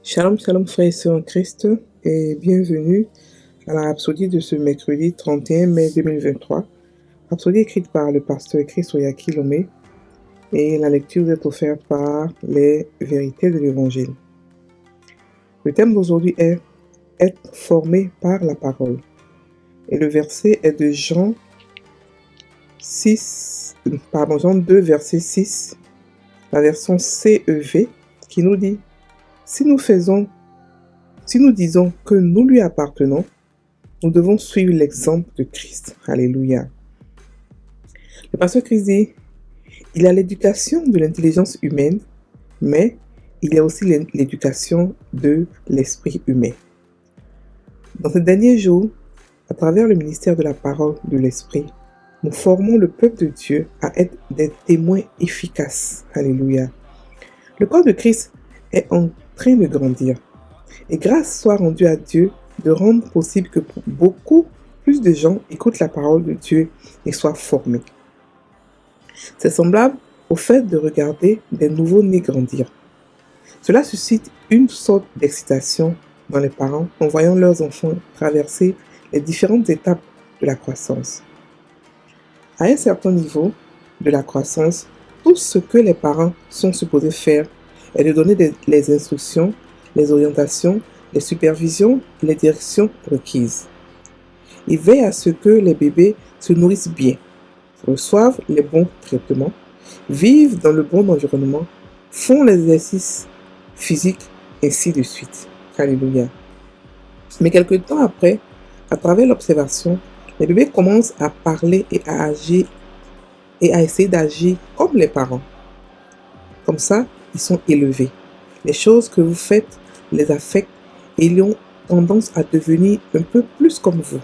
Shalom, shalom frères et sœurs en Christ et bienvenue à la rhapsodie de ce mercredi 31 mai 2023. Rhapsodie écrite par le pasteur Chris Oyaki Lomé et la lecture est offerte par les vérités de l'Évangile. Le thème d'aujourd'hui est être formé par la parole et le verset est de Jean 2 verset 6, la version CEV qui nous dit: Si nous disons que nous lui appartenons, nous devons suivre l'exemple de Christ. Alléluia. Le pasteur Christ dit: il y a l'éducation de l'intelligence humaine, mais il y a aussi l'éducation de l'esprit humain. Dans ces derniers jours, à travers le ministère de la parole de l'esprit, nous formons le peuple de Dieu à être des témoins efficaces. Alléluia. Le corps de Christ est en train de grandir. Et grâce soit rendue à Dieu de rendre possible que beaucoup plus de gens écoutent la parole de Dieu et soient formés. C'est semblable au fait de regarder des nouveaux-nés grandir. Cela suscite une sorte d'excitation dans les parents en voyant leurs enfants traverser les différentes étapes de la croissance. À un certain niveau de la croissance, tout ce que les parents sont supposés faire est de donner les instructions, les orientations, les supervisions et les directions requises. Ils veillent à ce que les bébés se nourrissent bien, reçoivent les bons traitements, vivent dans le bon environnement, font les exercices physiques, ainsi de suite. Alléluia. Mais quelque temps après, à travers l'observation, les bébés commencent à parler et à agir et à essayer d'agir comme les parents. Comme ça, ils sont élevés. Les choses que vous faites les affectent et ils ont tendance à devenir un peu plus comme vous.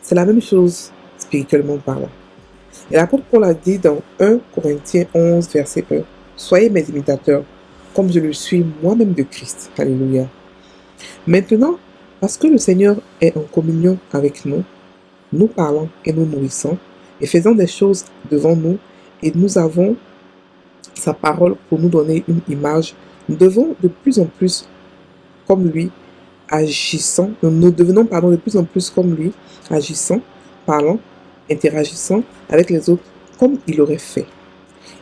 C'est la même chose spirituellement parlant. Et l'apôtre Paul a dit dans 1 Corinthiens 11, verset 1, « Soyez mes imitateurs, comme je le suis moi-même de Christ. » Alléluia. Maintenant, parce que le Seigneur est en communion avec nous, nous parlons et nous nourrissons et faisons des choses devant nous et nous avons sa parole pour nous donner une image. Nous devons de plus en plus comme lui, agissant, nous devenons de plus en plus comme lui, agissant, parlant, interagissant avec les autres comme il aurait fait.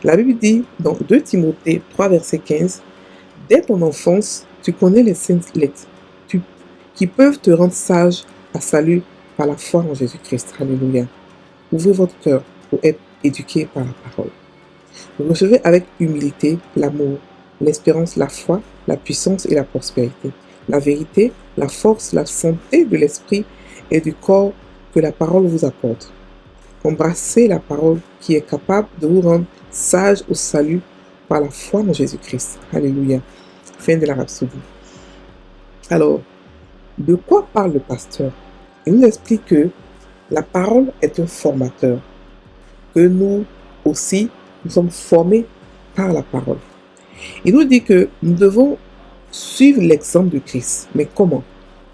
La Bible dit dans 2 Timothée 3 verset 15, « Dès ton enfance, tu connais les saintes lettres qui peuvent te rendre sage à salut par la foi en Jésus-Christ. » Alléluia. Ouvrez votre cœur pour être éduqué par la parole. Vous recevez avec humilité l'amour, l'espérance, la foi, la puissance et la prospérité, la vérité, la force, la santé de l'esprit et du corps que la parole vous apporte. Embrassez la parole qui est capable de vous rendre sage au salut par la foi en Jésus-Christ. Alléluia. Fin de la rhapsodie. Alors, de quoi parle le pasteur? Il nous explique que la parole est un formateur, que nous aussi, nous sommes formés par la parole. Il nous dit que nous devons suivre l'exemple de Christ. Mais comment?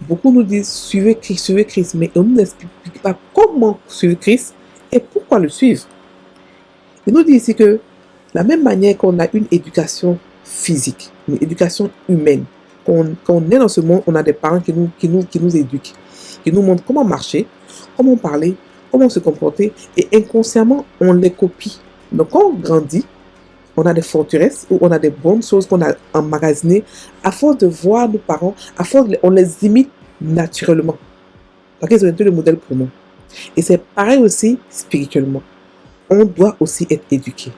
Beaucoup nous disent suivez Christ, mais on ne nous explique pas comment suivre Christ et pourquoi le suivre. Il nous dit ici que la même manière qu'on a une éducation physique, une éducation humaine, quand on est dans ce monde, on a des parents qui nous éduquent, qui nous montrent comment marcher, comment parler, comment se comporter, et inconsciemment, on les copie. Donc quand on grandit, on a des forteresses ou on a des bonnes choses qu'on a emmagasinées. À force de voir nos parents, on les imite naturellement. Parce qu'ils ont été le modèle pour nous. Et c'est pareil aussi spirituellement. On doit aussi être éduqué.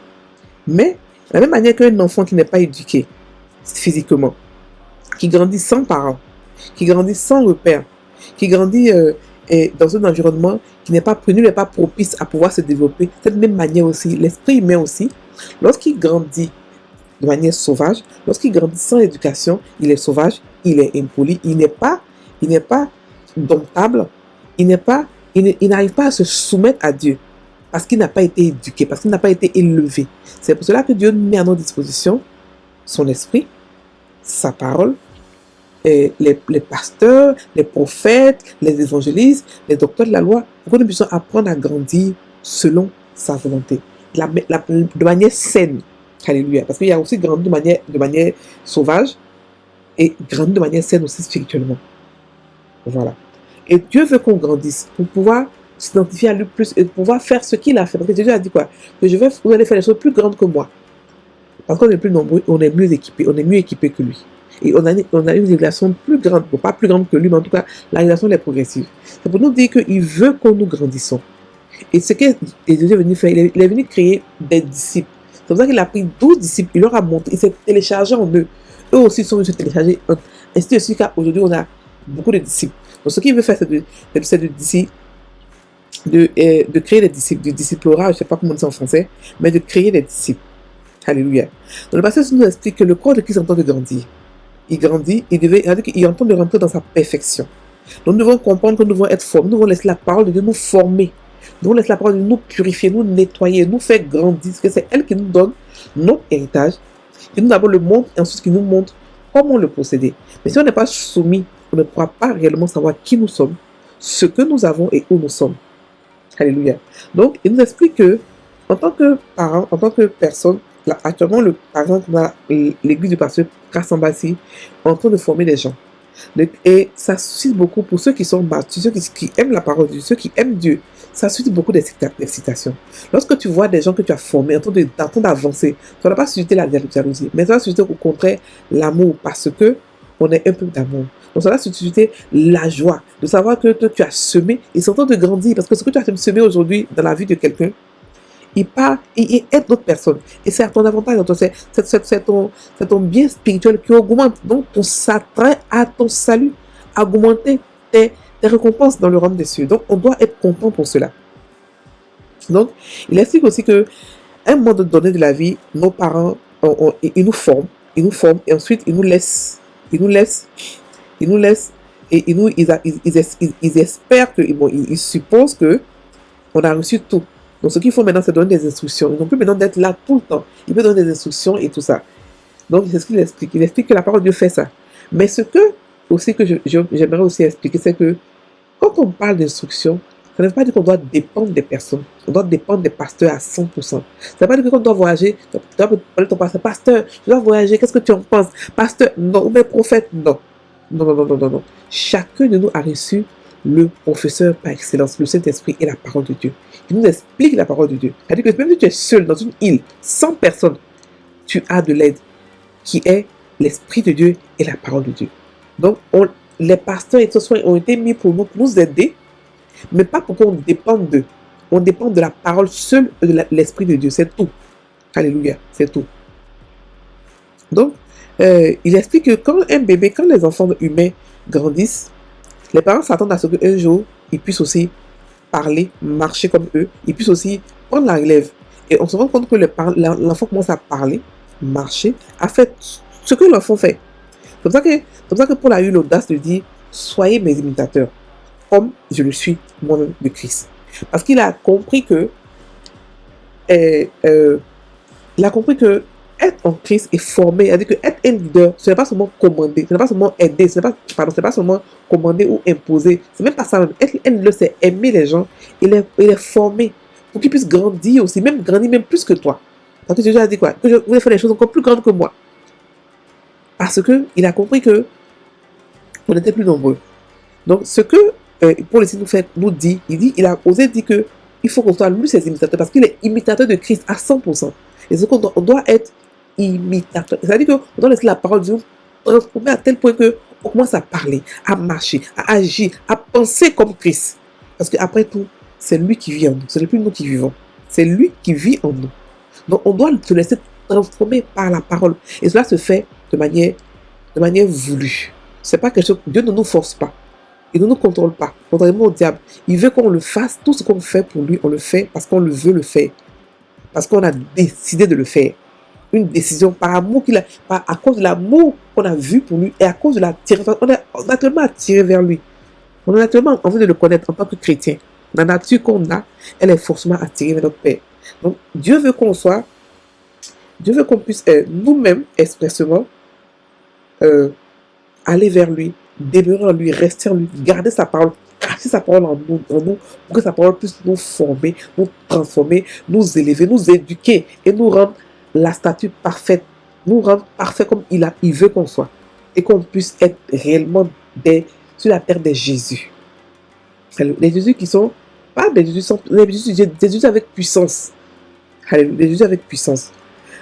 Mais, de la même manière qu'un enfant qui n'est pas éduqué physiquement, qui grandit sans parents, qui grandit sans repères, qui grandit dans un environnement qui n'est pas propice à pouvoir se développer, de cette même manière aussi, l'esprit humain aussi, lorsqu'il grandit de manière sauvage, lorsqu'il grandit sans éducation, il est sauvage, il est impoli, il n'est pas domptable, il n'arrive pas à se soumettre à Dieu parce qu'il n'a pas été éduqué, parce qu'il n'a pas été élevé. C'est pour cela que Dieu met à notre disposition son esprit, sa parole, et les pasteurs, les prophètes, les évangélistes, les docteurs de la loi, pour que nous puissions apprendre à grandir selon sa volonté, de manière saine. Alléluia. Parce qu'il y a aussi grandi de manière sauvage, et grandir de manière saine aussi spirituellement. Voilà. Et Dieu veut qu'on grandisse pour pouvoir s'identifier à lui plus et pouvoir faire ce qu'il a fait. Parce que Jésus a dit quoi? Que vous allez faire des choses plus grandes que moi. Parce qu'on est plus nombreux, on est mieux équipés que lui. Et on a une révélation plus grande, bon, pas plus grande que lui, mais en tout cas, la révélation est progressive. C'est pour nous dire qu'il veut qu'on nous grandissons. Et ce que Jésus est venu faire, il est venu créer des disciples. C'est pour ça qu'il a pris 12 disciples, il leur a montré, il s'est téléchargé en eux. Eux aussi sont venus se télécharger. Ainsi de suite, qu'aujourd'hui, on a beaucoup de disciples. Donc, ce qu'il veut faire, c'est de créer des disciples, du disciplorat, je ne sais pas comment on dit en français, mais de créer des disciples. Alléluia. Donc, le pasteur nous explique que le corps de Christ entend de grandir. Il grandit, il entend de rentrer dans sa perfection. Donc, nous devons comprendre que nous devons être formés, nous devons laisser la parole de Dieu nous former. Nous devons laisser la parole de Dieu nous purifier, nous nettoyer, nous faire grandir, parce que c'est elle qui nous donne notre héritage, qui nous d'abord le montre et ensuite qui nous montre comment le posséder. Mais si on n'est pas soumis, on ne pourra pas réellement savoir qui nous sommes, ce que nous avons et où nous sommes. Alléluia. Donc, il nous explique que, en tant que parent, en tant que personne, là, actuellement, par exemple, on a l'église du pasteur Kassambassi en train de former des gens. Et ça suscite beaucoup pour ceux qui sont matures, ceux qui aiment la parole de Dieu, ceux qui aiment Dieu. Ça suscite beaucoup d'excitation. Lorsque tu vois des gens que tu as formés en train d'avancer, ça ne va pas susciter la jalousie, mais ça va susciter au contraire l'amour, parce que on est un peu d'amour. Donc ça va susciter la joie de savoir que toi, tu as semé et c'est en train de grandir, parce que ce que tu as semé aujourd'hui dans la vie de quelqu'un, il part et il aide d'autres personnes. Et c'est à ton avantage, c'est ton bien spirituel qui augmente. Donc ton attrait à ton salut, augmenter tes récompenses dans le royaume des cieux. Donc on doit être content pour cela. Donc il explique aussi que à un moment donné de la vie, nos parents, ils nous forment, et ensuite ils nous laissent et ils espèrent que, bon, ils supposent que on a reçu tout. Donc ce qu'il faut maintenant, c'est donner des instructions. Ils n'ont plus besoin d'être là tout le temps. Il peut donner des instructions et tout ça. Donc c'est ce qu'il explique. Il explique que la parole de Dieu fait ça. Mais ce que aussi que j'aimerais aussi expliquer, c'est que quand on parle d'instruction, ça ne veut pas dire qu'on doit dépendre des personnes. On doit dépendre des pasteurs à 100%. Ça ne veut pas dire qu'on doit voyager. Tu dois parler ton pasteur. Pasteur, je dois voyager. Qu'est-ce que tu en penses? Pasteur, non. Ou bien prophète, non. Non. Chacun de nous a reçu le professeur par excellence, le Saint-Esprit et la parole de Dieu. Il nous explique la parole de Dieu. C'est-à-dire que même si tu es seul dans une île, sans personne, tu as de l'aide, qui est l'Esprit de Dieu et la parole de Dieu. Donc, les pasteurs et tout ça ont été mis pour nous aider, mais pas pour qu'on dépende d'eux. On dépend de la parole seule de l'Esprit de Dieu. C'est tout. Alléluia. C'est tout. Donc, il explique que quand les enfants humains grandissent, les parents s'attendent à ce qu'un jour, ils puissent aussi parler, marcher comme eux, ils puissent aussi prendre la relève. Et on se rend compte que l'enfant commence à parler, marcher, à faire ce que l'enfant fait. C'est pour ça que Paul a eu l'audace de dire, soyez mes imitateurs, comme je le suis moi-même de Christ. Parce qu'il a compris que être en Christ et formé, c'est-à-dire que être un leader, ce n'est pas seulement commander, ce n'est pas seulement aider, ce n'est pas seulement commander ou imposer, c'est même pas ça. Être un leader, c'est aimer les gens, il est formé pour qu'ils puissent grandir aussi, même grandir même plus que toi. Parce que Jésus a dit quoi? Que je voulais faire des choses encore plus grandes que moi. Parce qu'il a compris que on était plus nombreux. Donc ce que Paul ici il a osé dire que il faut qu'on soit lui ses imitateurs, parce qu'il est imitateur de Christ à 100%. Et ce qu'on doit être imitateur. C'est-à-dire qu'on doit laisser la parole de Dieu transformer à tel point qu'on commence à parler, à marcher, à agir, à penser comme Christ. Parce qu'après tout, c'est lui qui vit en nous. Ce n'est plus nous qui vivons. C'est lui qui vit en nous. Donc on doit se laisser transformer par la parole. Et cela se fait de manière voulue. C'est pas quelque chose. Dieu ne nous force pas. Il ne nous contrôle pas. Contrairement au diable. Il veut qu'on le fasse. Tout ce qu'on fait pour lui, on le fait parce qu'on le veut le faire. Parce qu'on a décidé de le faire. Une décision par amour à cause de l'amour qu'on a vu pour lui et à cause de l'attirance. On a tellement attiré vers lui. On a tellement envie de le connaître en tant que chrétien. La nature qu'on a, elle est forcément attirée vers notre Père. Donc, Dieu veut qu'on puisse nous-mêmes expressément aller vers lui, demeurer en lui, rester en lui, garder sa parole, cacher sa parole en nous, pour que sa parole puisse nous former, nous transformer, nous élever, nous éduquer et nous rendre la statue parfaite, nous rendre parfait comme il veut qu'on soit. et qu'on puisse être réellement sur la terre des Jésus. Les Jésus qui sont pas des Jésus, des Jésus avec puissance. Alléluia, des Jésus avec puissance.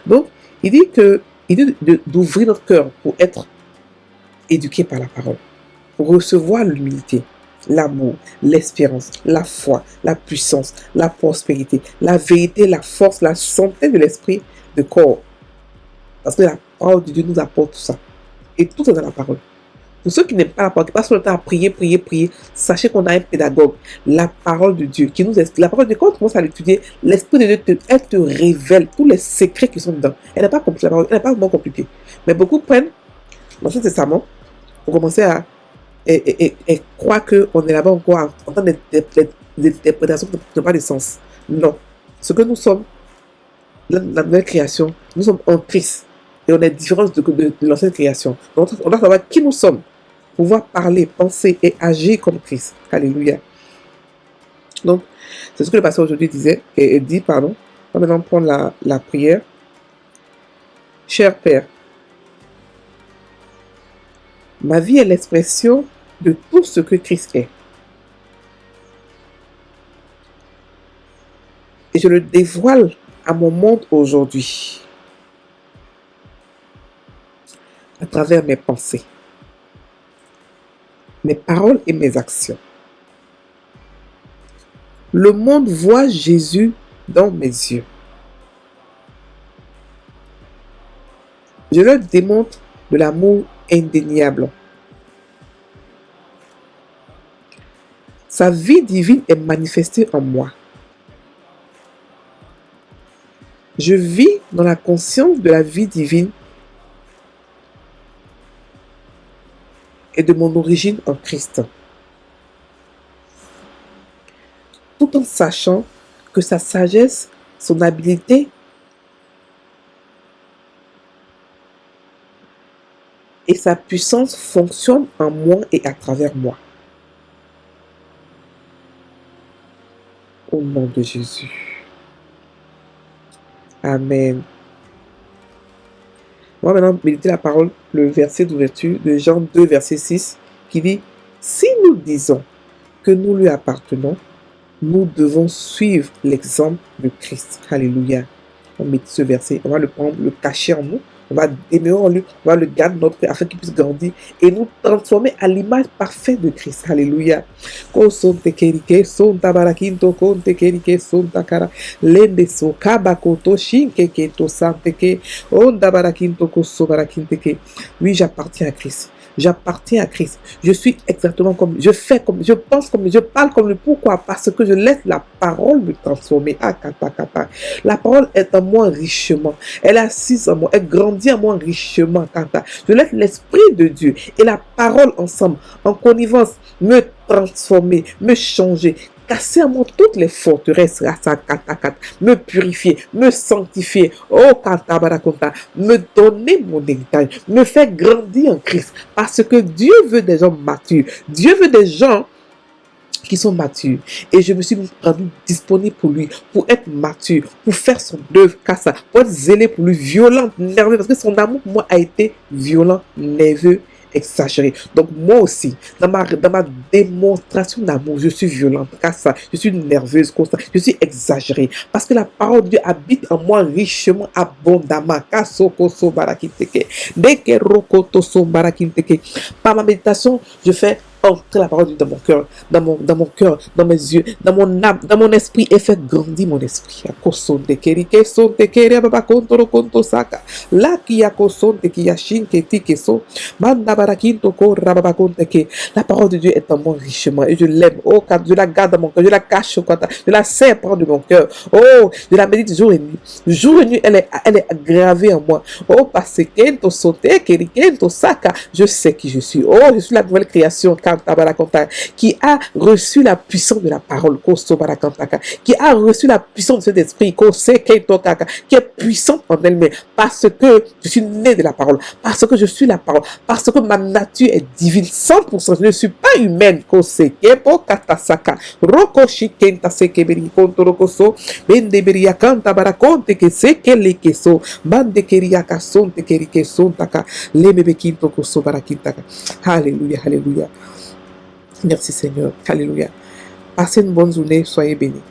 Donc, il dit d'ouvrir notre cœur pour être éduqué par la parole, pour recevoir l'humilité, l'amour, l'espérance, la foi, la puissance, la prospérité, la vérité, la force, la santé de l'esprit, de corps. Parce que la parole de Dieu nous apporte tout ça. Et tout est dans la parole. Pour ceux qui n'aiment pas la parole, qui passent le temps à prier, sachez qu'on a un pédagogue. La parole de Dieu qui nous explique. La parole de Dieu, quand on commence à l'étudier, l'Esprit de Dieu, elle te révèle tous les secrets qui sont dedans. Elle n'est pas compliquée, la parole, elle n'est pas vraiment compliquée. Mais beaucoup prennent l'Ancien Testament pour commencer à croire qu'on est là-bas encore en train d'interprétation qui n'a pas de sens. Non. Ce que nous sommes, la nouvelle création, nous sommes en Christ. Et on est différents de l'ancienne création. Donc, on doit savoir qui nous sommes. Pouvoir parler, penser et agir comme Christ. Alléluia. Donc, c'est ce que le pasteur aujourd'hui disait, et dit, pardon. On va maintenant prendre la prière. Cher Père, ma vie est l'expression de tout ce que Christ est. Et je le dévoile à mon monde aujourd'hui. À travers mes pensées, mes paroles et mes actions. Le monde voit Jésus dans mes yeux. Je leur démontre de l'amour indéniable. Sa vie divine est manifestée en moi. Je vis dans la conscience de la vie divine et de mon origine en Christ. Tout en sachant que sa sagesse, son habileté et sa puissance fonctionnent en moi et à travers moi. Au nom de Jésus. Amen. On va maintenant méditer la parole, le verset d'ouverture de Jean 2, verset 6, qui dit « Si nous disons que nous lui appartenons, nous devons suivre l'exemple de Christ. » Alléluia. On médite ce verset, on va le prendre, le cacher en nous, on va demeurer en lui, on va le garder notre cœur afin qu'il puisse grandir et nous transformer à l'image parfaite de Christ. Alléluia. Oui, j'appartiens à Christ. J'appartiens à Christ. Je suis exactement comme lui. Je fais comme lui. Je pense comme lui. Je parle comme lui. Pourquoi? Parce que je laisse la parole me transformer. La parole est en moi richement. Elle est assise en moi. Elle grandit en moi richement. Je laisse l'Esprit de Dieu et la parole ensemble, en connivence, me transformer, me changer. Casser en moi toutes les forteresses, me purifier, me sanctifier, me donner mon héritage, me faire grandir en Christ, parce que Dieu veut des gens matures, Dieu veut des gens qui sont matures, et je me suis rendu disponible pour lui, pour être mature, pour faire son œuvre, pour être zélé pour lui, violent, nerveux, parce que son amour pour moi a été violent, nerveux, exagéré. Donc moi aussi, dans ma démonstration d'amour, je suis violente, je suis nerveuse, je suis exagérée, parce que la parole de Dieu habite en moi richement, abondamment. Par ma méditation, je fais entrer la parole de Dieu dans mon cœur, dans mes yeux, dans mon âme, dans mon esprit, et fait grandir mon esprit. La parole de Dieu est en moi richement et je l'aime. Oh, je la garde dans mon cœur, je la cache, je la sépare de mon cœur. Oh, je la médite jour et nuit. Jour et nuit, elle est gravée en moi. Oh, parce que je sais qui je suis. Oh, je suis la nouvelle création. qui a reçu la puissance de la parole, qui a reçu la puissance de cet esprit, qui est puissante en elle-même, parce que je suis né de la parole, parce que je suis la parole, parce que ma nature est divine, 100%, je ne suis pas humaine, Alléluia, alléluia. Merci Seigneur, alléluia. Passez une bonne journée, soyez bénis.